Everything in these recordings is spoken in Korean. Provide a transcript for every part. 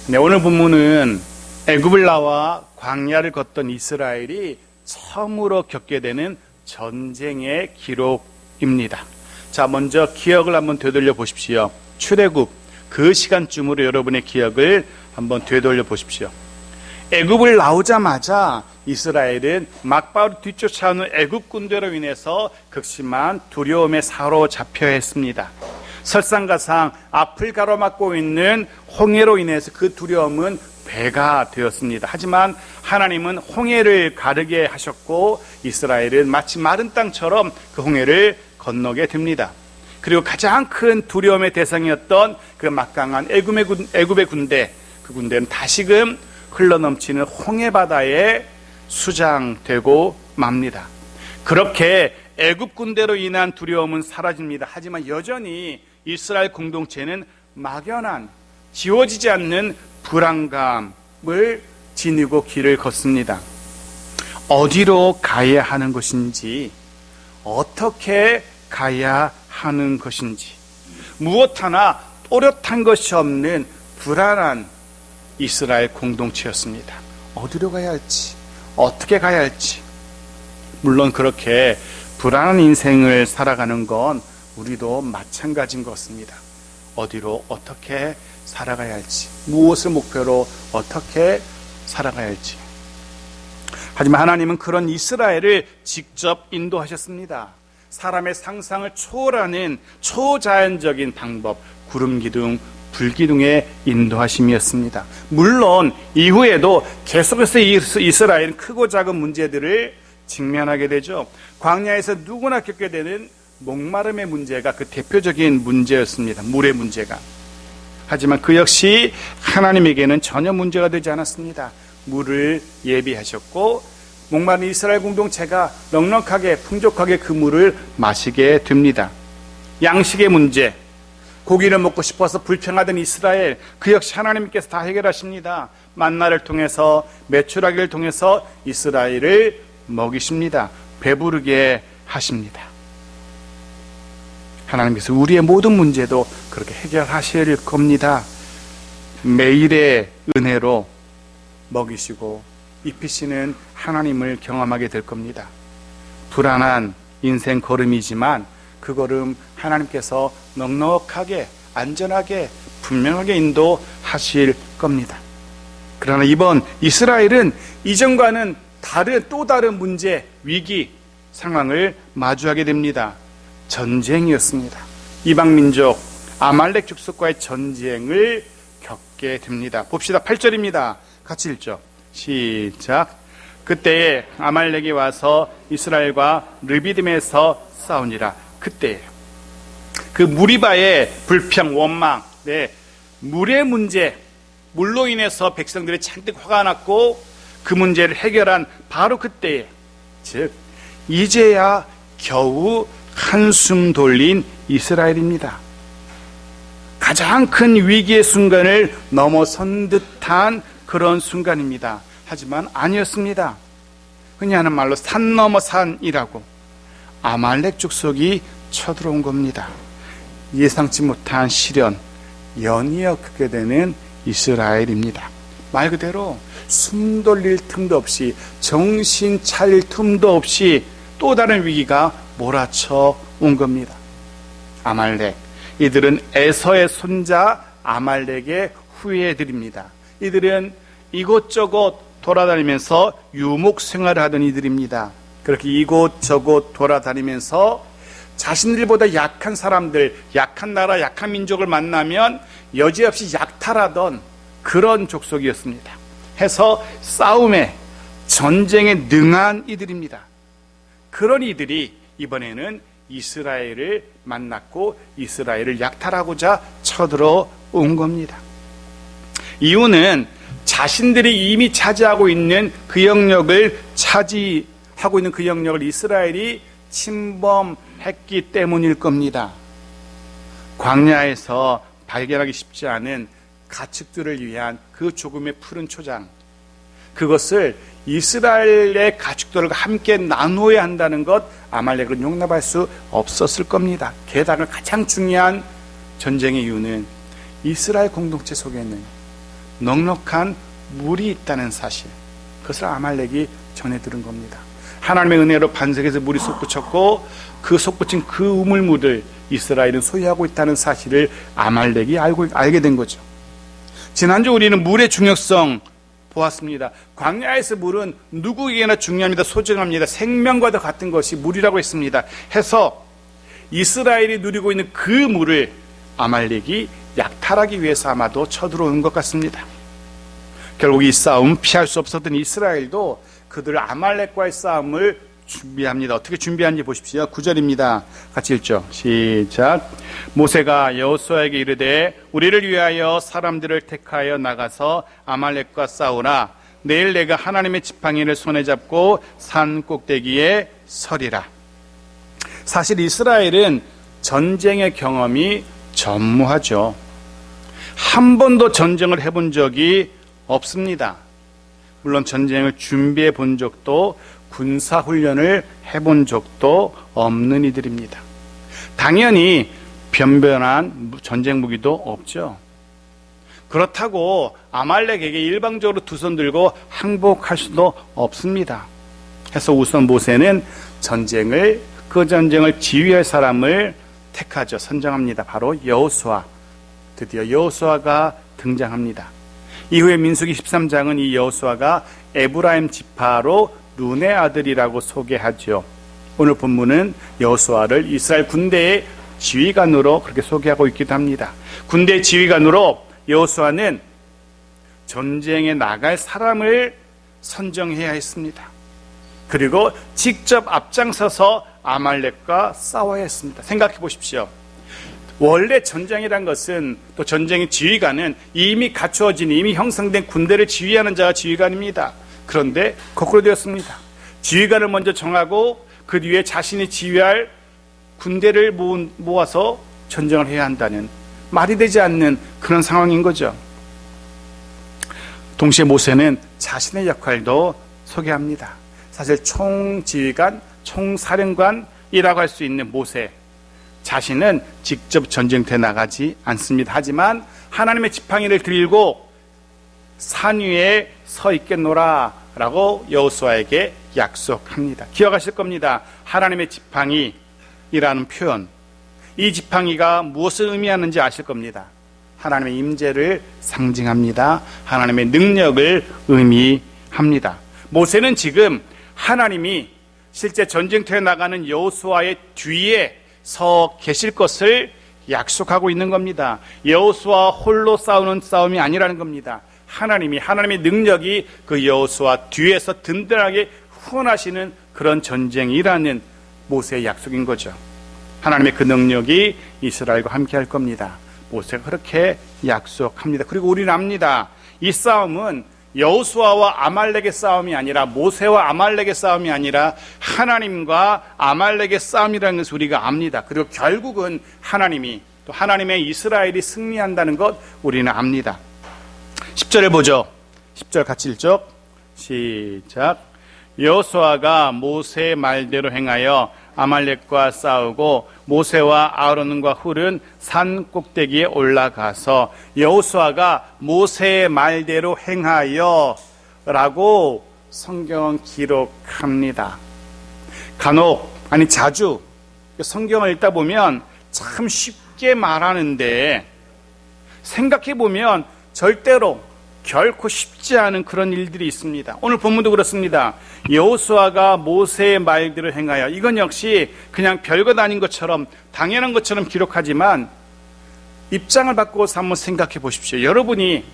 네, 오늘 본문은 애굽을 나와 광야를 걷던 이스라엘이 처음으로 겪게 되는 전쟁의 기록입니다. 자, 먼저 기억을 한번 되돌려 보십시오. 출애굽 그 시간쯤으로 여러분의 기억을 한번 되돌려 보십시오. 애굽을 나오자마자 이스라엘은 막바로 뒤쫓아오는 애굽 군대로 인해서 극심한 두려움에 사로잡혀 했습니다. 설상가상 앞을 가로막고 있는 홍해로 인해서 그 두려움은 배가 되었습니다. 하지만 하나님은 홍해를 가르게 하셨고 이스라엘은 마치 마른 땅처럼 그 홍해를 건너게 됩니다. 그리고 가장 큰 두려움의 대상이었던 그 막강한 애굽의 군대, 그 군대는 다시금 흘러넘치는 홍해 바다에 수장되고 맙니다. 그렇게 애굽 군대로 인한 두려움은 사라집니다. 하지만 여전히 이스라엘 공동체는 막연한 지워지지 않는 불안감을 지니고 길을 걷습니다. 어디로 가야 하는 것인지, 어떻게 가야 하는 것인지, 무엇 하나 또렷한 것이 없는 불안한 이스라엘 공동체였습니다. 어디로 가야 할지, 어떻게 가야 할지. 물론 그렇게 불안한 인생을 살아가는 건 우리도 마찬가지인 것 같습니다. 어디로 어떻게 살아가야 할지, 무엇을 목표로 어떻게 살아가야 할지. 하지만 하나님은 그런 이스라엘을 직접 인도하셨습니다. 사람의 상상을 초월하는 초자연적인 방법, 구름기둥, 불기둥의 인도하심이었습니다. 물론 이후에도 계속해서 이스라엘은 크고 작은 문제들을 직면하게 되죠. 광야에서 누구나 겪게 되는 목마름의 문제가 그 대표적인 문제였습니다. 물의 문제가. 하지만 그 역시 하나님에게는 전혀 문제가 되지 않았습니다. 물을 예비하셨고 목마른 이스라엘 공동체가 넉넉하게 풍족하게 그 물을 마시게 됩니다. 양식의 문제, 고기를 먹고 싶어서 불평하던 이스라엘, 그 역시 하나님께서 다 해결하십니다. 만나를 통해서, 메추라기를 통해서 이스라엘을 먹이십니다. 배부르게 하십니다. 하나님께서 우리의 모든 문제도 그렇게 해결하실 겁니다. 매일의 은혜로 먹이시고 입히시는 하나님을 경험하게 될 겁니다. 불안한 인생 걸음이지만 그 걸음 하나님께서 넉넉하게, 안전하게, 분명하게 인도하실 겁니다. 그러나 이번 이스라엘은 이전과는 또 다른 문제, 위기, 상황을 마주하게 됩니다. 전쟁이었습니다. 이방민족 아말렉 족속과의 전쟁을 겪게 됩니다. 봅시다. 8절입니다. 같이 읽죠. 시작. 그때에 아말렉이 와서 이스라엘과 르비딤에서 싸우니라. 그때에 그 무리바의 불평, 원망, 물의 문제, 물로 인해서 백성들이 잔뜩 화가 났고 그 문제를 해결한 바로 그때에, 즉 이제야 겨우 한숨 돌린 이스라엘입니다. 가장 큰 위기의 순간을 넘어선 듯한 그런 순간입니다. 하지만 아니었습니다. 흔히 하는 말로 산 넘어 산이라고, 아말렉 족속이 쳐들어온 겁니다. 예상치 못한 시련, 연이어 겪게 되는 이스라엘입니다. 말 그대로 숨 돌릴 틈도 없이, 정신 차릴 틈도 없이 또 다른 위기가 몰아쳐 온 겁니다. 아말렉, 이들은 에서의 손자 아말렉의 후예들입니다. 이들은 이곳저곳 돌아다니면서 유목 생활을 하던 이들입니다. 그렇게 이곳저곳 돌아다니면서 자신들보다 약한 사람들, 약한 나라, 약한 민족을 만나면 여지없이 약탈하던 그런 족속이었습니다. 해서 싸움에, 전쟁에 능한 이들입니다. 그런 이들이 이번에는 이스라엘을 만났고 이스라엘을 약탈하고자 쳐들어온 겁니다. 이유는 자신들이 이미 차지하고 있는 그 영역을 차지하고 있는 그 영역을 이스라엘이 침범했기 때문일 겁니다. 광야에서 발견하기 쉽지 않은 가축들을 위한 그 조금의 푸른 초장, 그것을 이스라엘의 가축들과 함께 나누어야 한다는 것, 아말렉은 용납할 수 없었을 겁니다. 게다가 가장 중요한 전쟁의 이유는 이스라엘 공동체 속에는 넉넉한 물이 있다는 사실, 그것을 아말렉이 전해 들은 겁니다. 하나님의 은혜로 반석에서 물이 솟구쳤고 그 솟구친 그 우물물을 이스라엘은 소유하고 있다는 사실을 아말렉이 알게 된 거죠. 지난주 우리는 물의 중요성 보았습니다. 광야에서 물은 누구에게나 중요합니다. 소중합니다. 생명과도 같은 것이 물이라고 했습니다. 해서 이스라엘이 누리고 있는 그 물을 아말렉이 약탈하기 위해서 아마도 쳐들어오는 것 같습니다. 결국 이 싸움 피할 수 없었던 이스라엘도 그들 아말렉과의 싸움을 준비합니다. 어떻게 준비하는지 보십시오. 9절입니다. 같이 읽죠. 시작. 모세가 여호수아에게 이르되 우리를 위하여 사람들을 택하여 나가서 아말렉과 싸우라. 내일 내가 하나님의 지팡이를 손에 잡고 산 꼭대기에 서리라. 사실 이스라엘은 전쟁의 경험이 전무하죠. 한 번도 전쟁을 해본 적이 없습니다. 물론 전쟁을 준비해 본 적도 군사훈련을 해본 적도 없는 이들입니다. 당연히 변변한 전쟁 무기도 없죠. 그렇다고 아말렉에게 일방적으로 두 손 들고 항복할 수도 없습니다. 그래서 우선 모세는 그 전쟁을 지휘할 사람을 택하죠. 선정합니다. 바로 여호수아. 드디어 여호수아가 등장합니다. 이후에 민수기 13장은 이 여호수아가 에브라임 지파로 룬의 아들이라고 소개하죠. 오늘 본문은 여호수아를 이스라엘 군대의 지휘관으로 그렇게 소개하고 있기도 합니다. 군대 지휘관으로 여호수아는 전쟁에 나갈 사람을 선정해야 했습니다. 그리고 직접 앞장서서 아말렉과 싸워야 했습니다. 생각해 보십시오. 원래 전쟁이란 것은, 또 전쟁의 지휘관은 이미 갖추어진, 이미 형성된 군대를 지휘하는 자가 지휘관입니다. 그런데 거꾸로 되었습니다. 지휘관을 먼저 정하고 그 뒤에 자신이 지휘할 군대를 모아서 전쟁을 해야 한다는, 말이 되지 않는 그런 상황인 거죠. 동시에 모세는 자신의 역할도 소개합니다. 사실 총지휘관, 총사령관이라고 할 수 있는 모세 자신은 직접 전쟁터에 나가지 않습니다. 하지만 하나님의 지팡이를 들고 산 위에 서 있겠노라 라고 여호수아에게 약속합니다. 기억하실 겁니다. 하나님의 지팡이라는 표현, 이 지팡이가 무엇을 의미하는지 아실 겁니다. 하나님의 임재를 상징합니다. 하나님의 능력을 의미합니다. 모세는 지금 하나님이 실제 전쟁터에 나가는 여호수아의 뒤에 서 계실 것을 약속하고 있는 겁니다. 여호수아 홀로 싸우는 싸움이 아니라는 겁니다. 하나님의 능력이 그 여호수아 뒤에서 든든하게 후원하시는 그런 전쟁이라는 모세의 약속인 거죠. 하나님의 그 능력이 이스라엘과 함께 할 겁니다. 모세가 그렇게 약속합니다. 그리고 우리는 압니다. 이 싸움은 여호수아와 아말렉의 싸움이 아니라, 모세와 아말렉의 싸움이 아니라 하나님과 아말렉의 싸움이라는 것을 우리가 압니다. 그리고 결국은 하나님이, 또 하나님의 이스라엘이 승리한다는 것 우리는 압니다. 10절을 보죠. 10절 같이 읽죠. 시작. 여호수아가 모세의 말대로 행하여 아말렉과 싸우고 모세와 아론과 훌은 산 꼭대기에 올라가서, 여호수아가 모세의 말대로 행하여 라고 성경은 기록합니다. 자주 성경을 읽다 보면 참 쉽게 말하는데 생각해 보면 절대로 결코 쉽지 않은 그런 일들이 있습니다. 오늘 본문도 그렇습니다. 여호수아가 모세의 말대로 행하여, 이건 역시 그냥 별것 아닌 것처럼, 당연한 것처럼 기록하지만 입장을 바꾸어서 한번 생각해 보십시오. 여러분이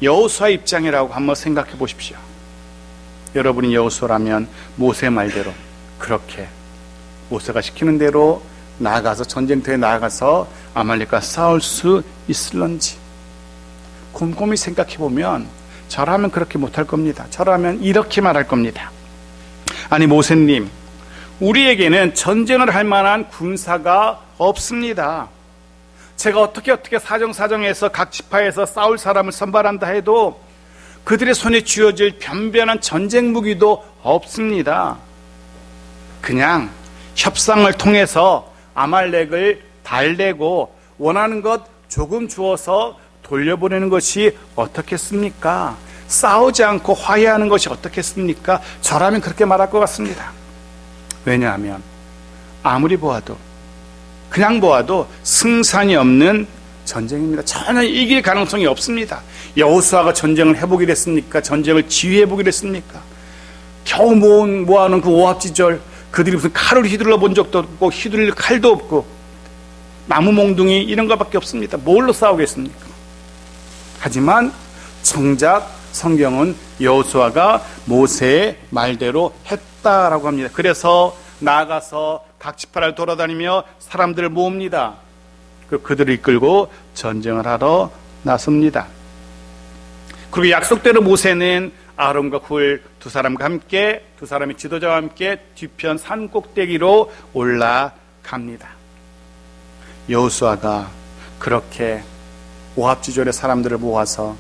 여호수아의 입장이라고 한번 생각해 보십시오. 여러분이 여호수아라면 모세의 말대로 그렇게 모세가 시키는 대로 나아가서, 전쟁터에 나아가서 아말렉과 싸울 수 있을런지 곰곰이 생각해 보면 저라면 그렇게 못할 겁니다. 저라면 이렇게 말할 겁니다. 아니 모세님, 우리에게는 전쟁을 할 만한 군사가 없습니다. 제가 어떻게 사정사정해서 각 지파에서 싸울 사람을 선발한다 해도 그들의 손에 쥐어질 변변한 전쟁 무기도 없습니다. 그냥 협상을 통해서 아말렉을 달래고 원하는 것 조금 주어서 돌려보내는 것이 어떻겠습니까? 싸우지 않고 화해하는 것이 어떻겠습니까? 저라면 그렇게 말할 것 같습니다. 왜냐하면 아무리 보아도, 그냥 보아도 승산이 없는 전쟁입니다. 전혀 이길 가능성이 없습니다. 여호수아가 전쟁을 해보기로 했습니까? 전쟁을 지휘해보기로 했습니까? 겨우 모아놓은 그 오합지졸, 그들이 무슨 칼을 휘둘러 본 적도 없고 휘둘릴 칼도 없고 나무 몽둥이 이런 것밖에 없습니다. 뭘로 싸우겠습니까? 하지만 정작 성경은 여호수아가 모세의 말대로 했다라고 합니다. 그래서 나아가서 각 지파를 돌아다니며 사람들을 모읍니다. 그들을 이끌고 전쟁을 하러 나섭니다. 그리고 약속대로 모세는 아론과 훌 두 사람과 함께, 두 사람의 지도자와 함께 뒤편 산 꼭대기로 올라갑니다. 여호수아가 그렇게 오합지졸의 사람들을 모아서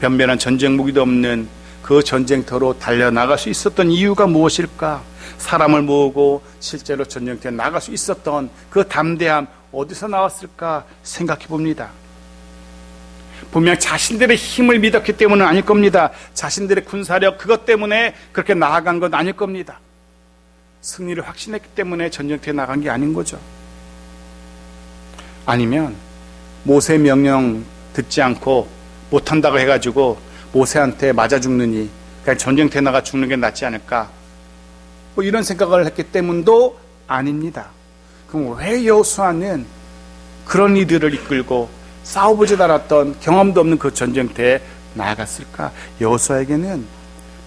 변변한 전쟁 무기도 없는 그 전쟁터로 달려나갈 수 있었던 이유가 무엇일까? 사람을 모으고 실제로 전쟁터에 나갈 수 있었던 그 담대함 어디서 나왔을까 생각해 봅니다. 분명 자신들의 힘을 믿었기 때문은 아닐 겁니다. 자신들의 군사력 그것 때문에 그렇게 나아간 건 아닐 겁니다. 승리를 확신했기 때문에 전쟁터에 나간 게 아닌 거죠. 아니면 모세 명령 듣지 않고 못한다고 해가지고 모세한테 맞아 죽느니 그냥 전쟁터에 나가 죽는 게 낫지 않을까, 뭐 이런 생각을 했기 때문도 아닙니다. 그럼 왜 여호수아는 그런 이들을 이끌고 싸워보지도 않았던 경험도 없는 그 전쟁터에 나아갔을까? 여호수아에게는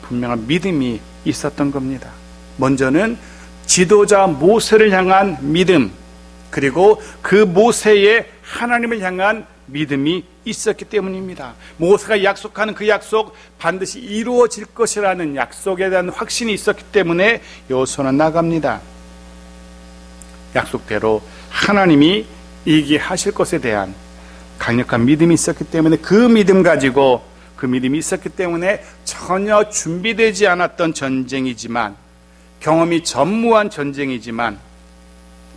분명한 믿음이 있었던 겁니다. 먼저는 지도자 모세를 향한 믿음, 그리고 그 모세의 하나님을 향한 믿음이 있었기 때문입니다. 모세가 약속하는 그 약속 반드시 이루어질 것이라는 약속에 대한 확신이 있었기 때문에 여호수아는 나갑니다. 약속대로 하나님이 이기게 하실 것에 대한 강력한 믿음이 있었기 때문에 그 믿음 가지고, 그 믿음이 있었기 때문에 전혀 준비되지 않았던 전쟁이지만, 경험이 전무한 전쟁이지만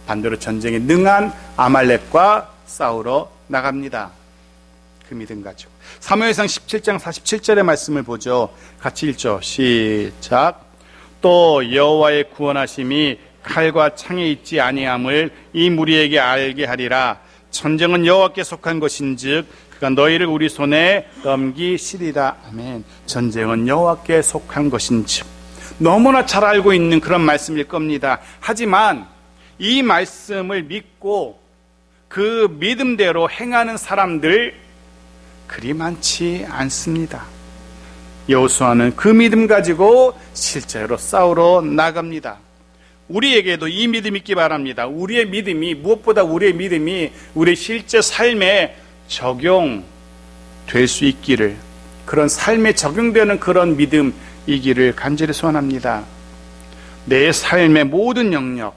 반대로 전쟁에 능한 아말렉과 싸우러 나갑니다. 그 믿음 가지고. 사무엘상 17장 47절의 말씀을 보죠. 같이 읽죠. 시작. 또 여호와의 구원하심이 칼과 창에 있지 아니함을 이 무리에게 알게 하리라. 전쟁은 여호와께 속한 것인즉 그가 너희를 우리 손에 넘기시리라. 아멘. 전쟁은 여호와께 속한 것인즉. 너무나 잘 알고 있는 그런 말씀일 겁니다. 하지만 이 말씀을 믿고 그 믿음대로 행하는 사람들 그리 많지 않습니다. 여호수아는 그 믿음 가지고 실제로 싸우러 나갑니다. 우리에게도 이 믿음 있기 바랍니다. 우리의 믿음이, 무엇보다 우리의 믿음이 우리의 실제 삶에 적용될 수 있기를, 그런 삶에 적용되는 그런 믿음이기를 간절히 소원합니다. 내 삶의 모든 영역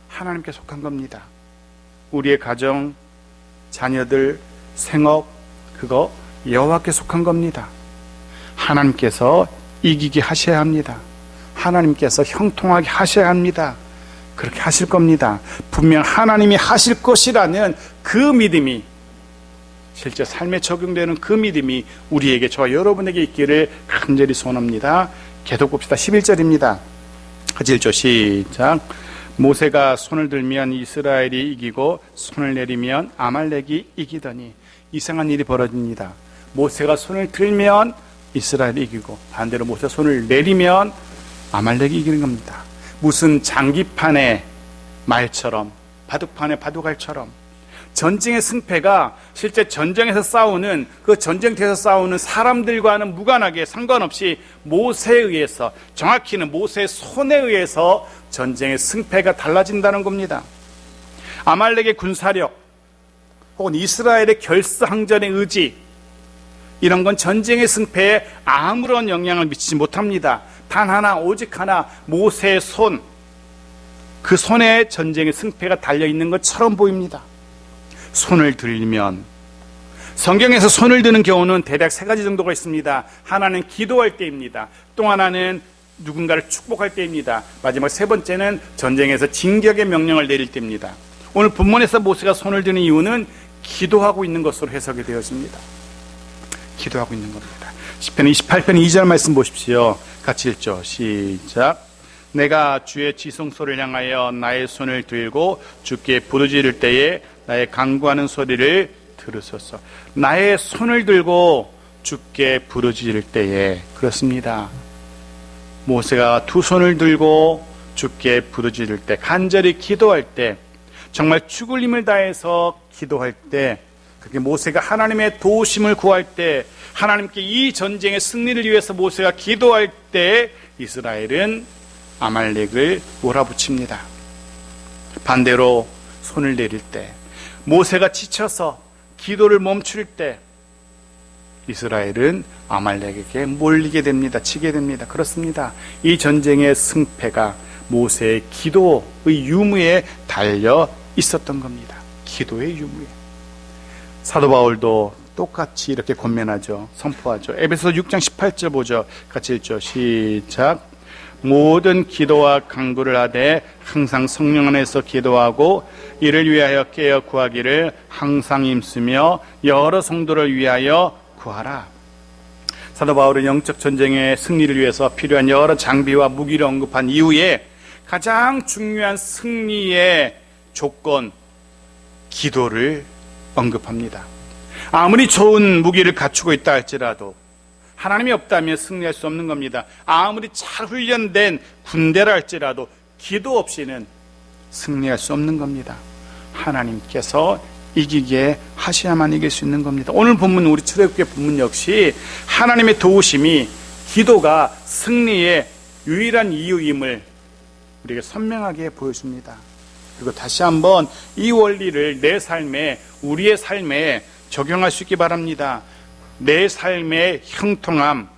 하나님께 속한 겁니다. 우리의 가정, 자녀들, 생업, 그거 여호와께 속한 겁니다. 하나님께서 이기게 하셔야 합니다. 하나님께서 형통하게 하셔야 합니다. 그렇게 하실 겁니다. 분명 하나님이 하실 것이라는 그 믿음이, 실제 삶에 적용되는 그 믿음이 우리에게, 저와 여러분에게 있기를 간절히 소원합니다. 계속 봅시다. 11절입니다. 같이 읽죠. 시작. 모세가 손을 들면 이스라엘이 이기고 손을 내리면 아말렉이 이기더니. 이상한 일이 벌어집니다. 모세가 손을 들면 이스라엘이 이기고, 반대로 모세가 손을 내리면 아말렉이 이기는 겁니다. 무슨 장기판의 말처럼, 바둑판의 바둑알처럼 전쟁의 승패가 실제 전쟁에서 싸우는, 그 전쟁터에서 싸우는 사람들과는 무관하게 상관없이 모세에 의해서, 정확히는 모세의 손에 의해서 전쟁의 승패가 달라진다는 겁니다. 아말렉의 군사력 혹은 이스라엘의 결사항전의 의지, 이런 건 전쟁의 승패에 아무런 영향을 미치지 못합니다. 단 하나, 오직 하나, 모세의 손, 그 손에 전쟁의 승패가 달려있는 것처럼 보입니다. 손을 들면, 성경에서 손을 드는 경우는 대략 세 가지 정도가 있습니다. 하나는 기도할 때입니다. 또 하나는 누군가를 축복할 때입니다. 마지막 세 번째는 전쟁에서 진격의 명령을 내릴 때입니다. 오늘 본문에서 모세가 손을 드는 이유는 기도하고 있는 것으로 해석이 되어집니다. 기도하고 있는 겁니다. 시편 28편 2절 말씀 보십시오. 같이 읽죠. 시작. 내가 주의 지성소를 향하여 나의 손을 들고 주께 부르짖을 때에 나의 간구하는 소리를 들으소서. 나의 손을 들고 주께 부르짖을 때에, 그렇습니다. 모세가 두 손을 들고 주께 부르짖을 때, 간절히 기도할 때, 정말 죽을 힘을 다해서 기도할 때, 그게 모세가 하나님의 도우심을 구할 때, 하나님께 이 전쟁의 승리를 위해서 모세가 기도할 때 이스라엘은 아말렉을 몰아붙입니다. 반대로 손을 내릴 때, 모세가 지쳐서 기도를 멈출 때 이스라엘은 아말렉에게 몰리게 됩니다. 치게 됩니다. 그렇습니다. 이 전쟁의 승패가 모세의 기도의 유무에 달려 있었던 겁니다. 기도의 유무에. 사도 바울도 똑같이 이렇게 권면하죠. 선포하죠. 에베소 6장 18절 보죠. 같이 읽죠. 시작. 모든 기도와 간구를 하되 항상 성령 안에서 기도하고 이를 위하여 깨어 구하기를 항상 힘쓰며 여러 성도를 위하여 구하라. 사도 바울은 영적 전쟁의 승리를 위해서 필요한 여러 장비와 무기를 언급한 이후에 가장 중요한 승리의 조건, 기도를 언급합니다. 아무리 좋은 무기를 갖추고 있다 할지라도 하나님이 없다면 승리할 수 없는 겁니다. 아무리 잘 훈련된 군대라 할지라도 기도 없이는 승리할 수 없는 겁니다. 하나님께서 이기게 하셔야만 이길 수 있는 겁니다. 오늘 본문, 우리 출애굽기 본문 역시 하나님의 도우심이 기도가 승리의 유일한 이유임을 우리에게 선명하게 보여줍니다. 그리고 다시 한번 이 원리를 내 삶에, 우리의 삶에 적용할 수 있기 바랍니다. 내 삶의 형통함,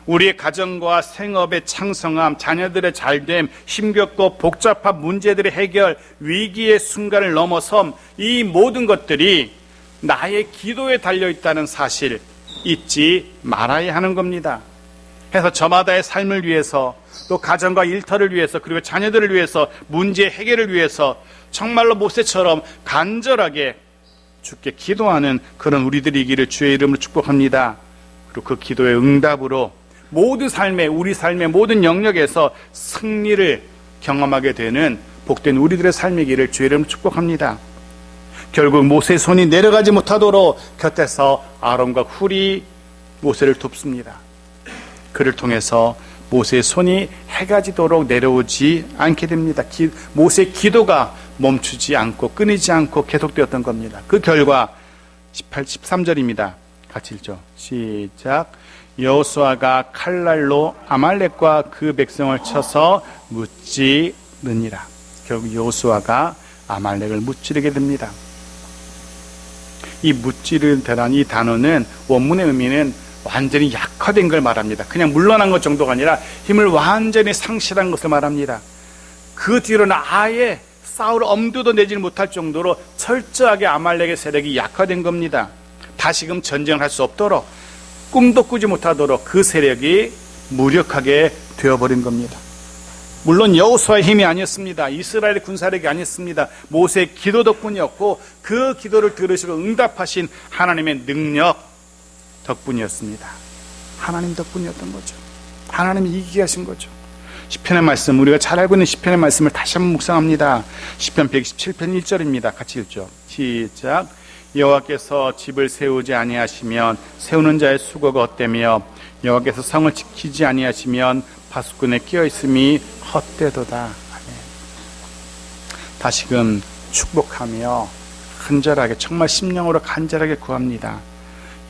우리의 가정과 생업의 창성함, 자녀들의 잘됨, 힘겹고 복잡한 문제들의 해결, 위기의 순간을 넘어섬, 이 모든 것들이 나의 기도에 달려있다는 사실 잊지 말아야 하는 겁니다. 그래서 저마다의 삶을 위해서, 또 가정과 일터를 위해서, 그리고 자녀들을 위해서, 문제 해결을 위해서 정말로 모세처럼 간절하게 주께 기도하는 그런 우리들이기를 주의 이름으로 축복합니다. 그리고 그 기도의 응답으로 모든 삶의, 우리 삶의 모든 영역에서 승리를 경험하게 되는 복된 우리들의 삶이기를 주의 이름으로 축복합니다. 결국 모세의 손이 내려가지 못하도록 곁에서 아론과 훌이 모세를 돕습니다. 그를 통해서 모세의 손이 해가 지도록 내려오지 않게 됩니다. 모세의 기도가 멈추지 않고 끊이지 않고 계속되었던 겁니다. 그 결과 13절입니다. 같이 읽죠. 시작. 여호수아가 칼날로 아말렉과 그 백성을 쳐서 무찌르니라. 결국 여호수아가 아말렉을 무찌르게 됩니다. 이 무찌르다라는 이 단어는 원문의 의미는 완전히 약화된 걸 말합니다. 그냥 물러난 것 정도가 아니라 힘을 완전히 상실한 것을 말합니다. 그 뒤로는 아예 싸울 엄두도 내지 못할 정도로 철저하게 아말렉의 세력이 약화된 겁니다. 다시금 전쟁을 할 수 없도록, 꿈도 꾸지 못하도록 그 세력이 무력하게 되어버린 겁니다. 물론 여호수아의 힘이 아니었습니다. 이스라엘의 군사력이 아니었습니다. 모세의 기도 덕분이었고 그 기도를 들으시고 응답하신 하나님의 능력 덕분이었습니다. 하나님 덕분이었던 거죠. 하나님이 이기게 하신 거죠. 시편의 말씀, 우리가 잘 알고 있는 시편의 말씀을 다시 한번 묵상합니다. 시편 127편 1절입니다. 같이 읽죠. 시작. 여호와께서 집을 세우지 아니하시면 세우는 자의 수고가 헛되며 여호와께서 성을 지키지 아니하시면 파수꾼에 끼어있음이 헛되도다. 아멘. 다시금 축복하며 간절하게, 정말 심령으로 간절하게 구합니다.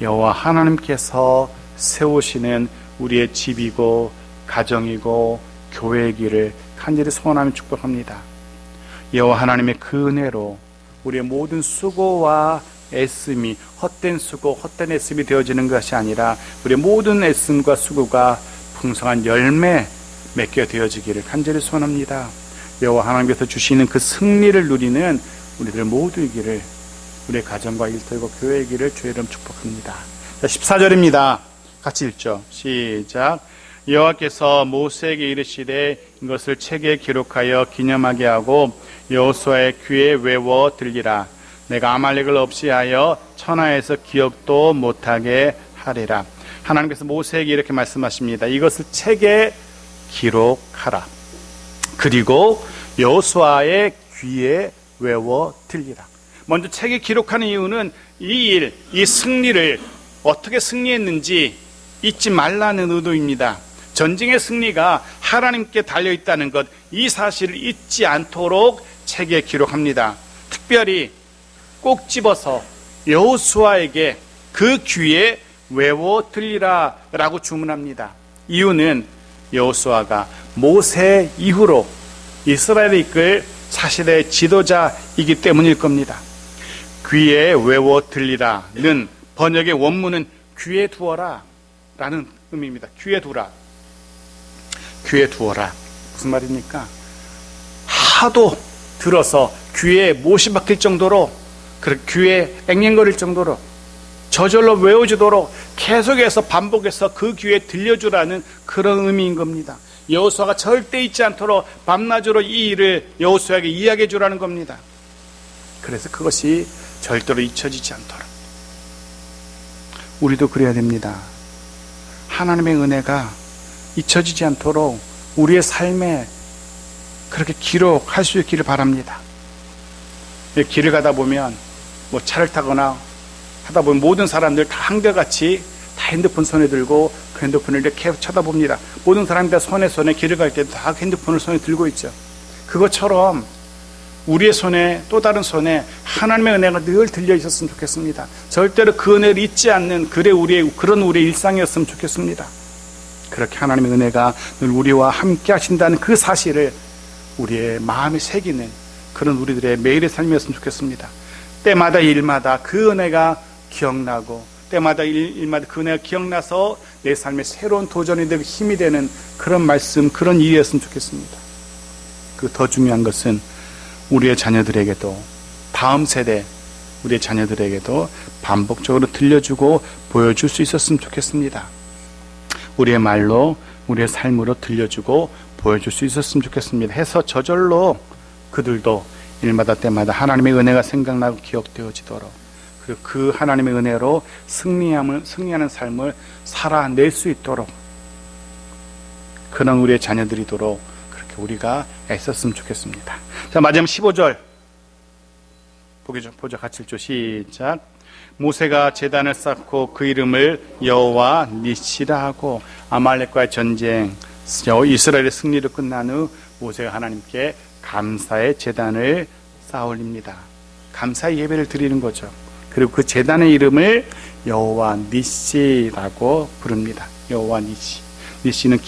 여호와 하나님께서 세우시는 우리의 집이고 가정이고 교회의 길을 간절히 소원하며 축복합니다. 여호와 하나님의 그 은혜로 우리의 모든 수고와 애씀이 헛된 수고, 헛된 애씀이 되어지는 것이 아니라 우리의 모든 애씀과 수고가 풍성한 열매 맺게 되어지기를 간절히 소원합니다. 여호와 하나님께서 주시는 그 승리를 누리는 우리들 모두이기를, 우리의 가정과 일터이고 교회이기를 주의 이름 축복합니다. 14절입니다. 같이 읽죠. 시작. 여호와께서 모세에게 이르시되 이것을 책에 기록하여 기념하게 하고 여호수아의 귀에 외워 들리라. 내가 아말렉을 없이하여 천하에서 기억도 못하게 하리라. 하나님께서 모세에게 이렇게 말씀하십니다. 이것을 책에 기록하라. 그리고 여호수아의 귀에 외워 들리라. 먼저 책에 기록하는 이유는 이 승리를 어떻게 승리했는지 잊지 말라는 의도입니다. 전쟁의 승리가 하나님께 달려있다는 것, 이 사실을 잊지 않도록 책에 기록합니다. 특별히 꼭 집어서 여호수아에게 그 귀에 외워 들리라 라고 주문합니다. 이유는 여호수아가 모세 이후로 이스라엘을 이끌 사실의 지도자이기 때문일 겁니다. 귀에 외워 들리라는 번역의 원문은 귀에 두어라 라는 의미입니다. 귀에 두라. 귀에 두어라. 무슨 말입니까? 하도 들어서 귀에 못이 박힐 정도로, 귀에 앵앵거릴 정도로 저절로 외워지도록 계속해서 반복해서 그 귀에 들려주라는 그런 의미인 겁니다. 여호수아가 절대 잊지 않도록 밤낮으로 이 일을 여호수아에게 이야기해 주라는 겁니다. 그래서 그것이 절대로 잊혀지지 않도록. 우리도 그래야 됩니다. 하나님의 은혜가 잊혀지지 않도록 우리의 삶에 그렇게 기록할 수 있기를 바랍니다. 길을 가다 보면 차를 타거나 하다 보면 모든 사람들 다 한결같이 다 핸드폰 손에 들고 그 핸드폰을 이렇게 쳐다봅니다. 모든 사람이 다 손에 길을 갈 때 다 핸드폰을 손에 들고 있죠. 그것처럼 우리의 손에, 또 다른 손에 하나님의 은혜가 늘 들려 있었으면 좋겠습니다. 절대로 그 은혜를 잊지 않는 그런 우리의 일상이었으면 좋겠습니다. 그렇게 하나님의 은혜가 늘 우리와 함께 하신다는 그 사실을 우리의 마음에 새기는 그런 우리들의 매일의 삶이었으면 좋겠습니다. 때마다 일마다 그 은혜가 기억나고, 때마다 일마다 그 은혜가 기억나서 내 삶의 새로운 도전이 되고 힘이 되는 그런 말씀, 그런 일이었으면 좋겠습니다. 더 중요한 것은 우리의 자녀들에게도, 다음 세대 우리의 자녀들에게도 반복적으로 들려주고 보여줄 수 있었으면 좋겠습니다. 우리의 말로, 우리의 삶으로 들려주고 보여줄 수 있었으면 좋겠습니다. 해서 저절로 그들도 일마다 때마다 하나님의 은혜가 생각나고 기억되어지도록, 그리고 그 하나님의 은혜로 승리하는 삶을 살아낼 수 있도록, 그런 우리의 자녀들이도록 그렇게 우리가 애썼으면 좋겠습니다. 자, 마지막 15절 보죠. 같이 읽죠. 시작. 모세가 제단을 쌓고 그 이름을 여호와 니시라 하고, 아말렉과의 전쟁, 이스라엘의 승리를 끝난 후 모세가 하나님께 감사의 제단을 쌓아올립니다. 감사의 예배를 드리는 거죠. 그리고 그 제단의 이름을 여호와 니시라고 부릅니다. 여호와 니시. 니시는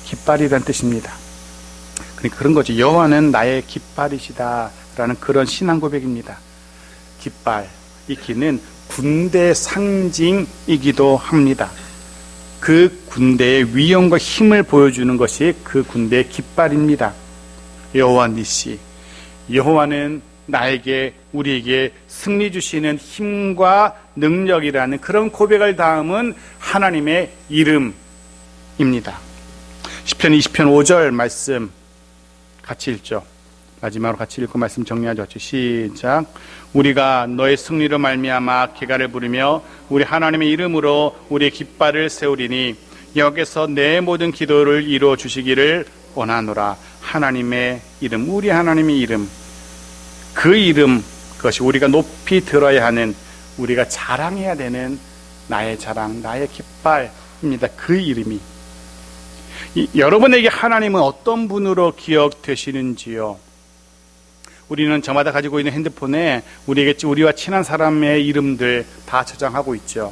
깃발이란 뜻입니다. 그러니까 그런 거죠. 여호와는 나의 깃발이시다라는 그런 신앙 고백입니다. 깃발, 이 기는 군대 상징이기도 합니다. 그 군대의 위엄과 힘을 보여주는 것이 그 군대의 깃발입니다. 여호와 니시. 여호와는 나에게, 우리에게 승리 주시는 힘과 능력이라는 그런 고백을 담은 하나님의 이름입니다. 시편 20편 5절 말씀 같이 읽죠. 마지막으로 같이 읽고 말씀 정리하죠. 시작. 우리가 너의 승리로 말미암아 개가를 부르며 우리 하나님의 이름으로 우리의 깃발을 세우리니 여기서 내 모든 기도를 이루어 주시기를 원하노라. 하나님의 이름, 우리 하나님의 이름, 그 이름, 그것이 우리가 높이 들어야 하는, 우리가 자랑해야 되는 나의 자랑, 나의 깃발입니다. 그 이름이. 여러분에게 하나님은 어떤 분으로 기억되시는지요? 우리는 저마다 가지고 있는 핸드폰에 우리와 친한 사람의 이름들 다 저장하고 있죠.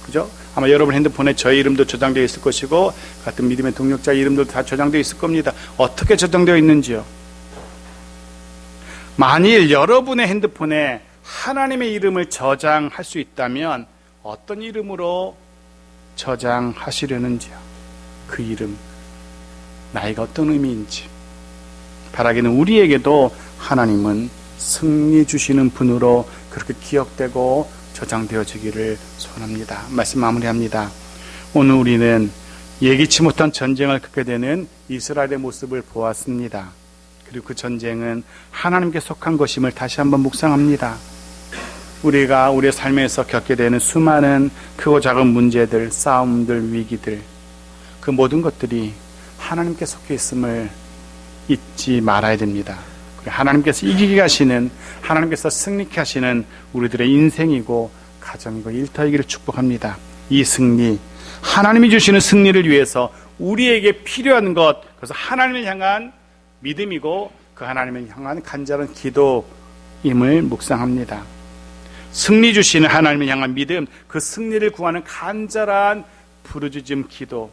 그죠? 아마 여러분 핸드폰에 저의 이름도 저장되어 있을 것이고, 같은 믿음의 동력자 이름도 다 저장되어 있을 겁니다. 어떻게 저장되어 있는지요? 만일 여러분의 핸드폰에 하나님의 이름을 저장할 수 있다면 어떤 이름으로 저장하시려는지요? 그 이름, 나이가 어떤 의미인지. 바라기는 우리에게도 하나님은 승리 주시는 분으로 그렇게 기억되고 저장되어지기를 소원합니다. 말씀 마무리합니다. 오늘 우리는 예기치 못한 전쟁을 겪게 되는 이스라엘의 모습을 보았습니다. 그리고 그 전쟁은 하나님께 속한 것임을 다시 한번 묵상합니다. 우리가 우리의 삶에서 겪게 되는 수많은 크고 작은 문제들, 싸움들, 위기들, 그 모든 것들이 하나님께 속해 있음을 잊지 말아야 됩니다. 하나님께서 이기게 하시는, 하나님께서 승리케 하시는 우리들의 인생이고 가정이고 일터이기를 축복합니다. 이 승리, 하나님이 주시는 승리를 위해서 우리에게 필요한 것, 그래서 하나님을 향한 믿음이고 그 하나님을 향한 간절한 기도임을 묵상합니다. 승리 주시는 하나님을 향한 믿음, 그 승리를 구하는 간절한 부르짖음 기도,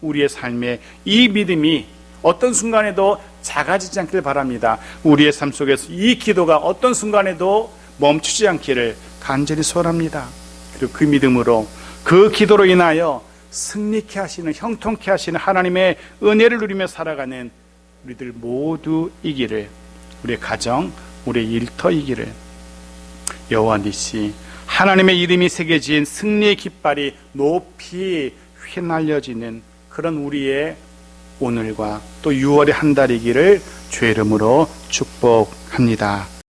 우리의 삶에 이 믿음이 어떤 순간에도 작아지지 않기를 바랍니다. 우리의 삶 속에서 이 기도가 어떤 순간에도 멈추지 않기를 간절히 소원합니다. 그리고 그 믿음으로, 그 기도로 인하여 승리케 하시는, 형통케 하시는 하나님의 은혜를 누리며 살아가는 우리들 모두 이기를, 우리의 가정, 우리의 일터 이기를 여호와 니시, 하나님의 이름이 새겨진 승리의 깃발이 높이 휘날려지는 그런 우리의 오늘과 또 6월의 한 달이기를 주의 이름으로 축복합니다.